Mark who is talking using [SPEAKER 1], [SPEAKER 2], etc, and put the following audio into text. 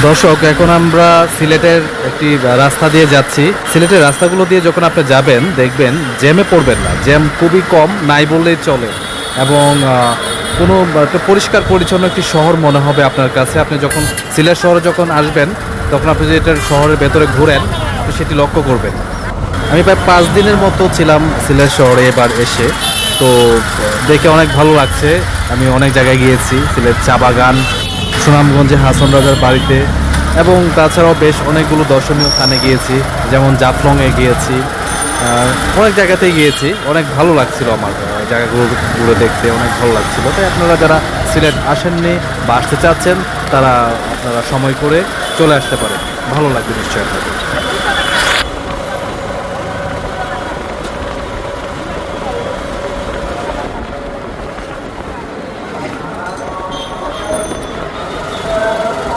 [SPEAKER 1] দর্শক, এখন আমরা সিলেটের একটি রাস্তা দিয়ে যাচ্ছি। সিলেটের রাস্তাগুলো দিয়ে যখন আপনি যাবেন দেখবেন জ্যামে পড়বেন না, জ্যাম খুবই কম, নাই বললেই চলে। এবং কোনো একটা পরিষ্কার পরিচ্ছন্ন একটি শহর মনে হবে আপনার কাছে। আপনি যখন সিলেট শহরে যখন আসবেন তখন আপনি যদি এটার শহরের ভেতরে ঘুরেন আপনি সেটি লক্ষ্য করবেন। আমি প্রায় 5 দিনের মতো ছিলাম সিলেট শহরে এবার এসে। তো দেখে অনেক ভালো লাগছে। আমি অনেক জায়গায় গিয়েছি, সিলেট চা বাগান, সুনামগঞ্জে হাসন রাজার বাড়িতে, এবং তাছাড়াও বেশ অনেকগুলো দর্শনীয় স্থানে গিয়েছি, যেমন জাফলংয়ে গিয়েছি। অনেক জায়গাতেই গিয়েছি, অনেক ভালো লাগছিল আমার জায়গাগুলো ঘুরে দেখতে অনেক ভালো লাগছিল। তাই আপনারা যারা সিলেট আসেননি বা আসতে চাচ্ছেন তারা আপনারা সময় করে চলে আসতে পারেন, ভালো লাগবে নিশ্চয়ই আপনাদের।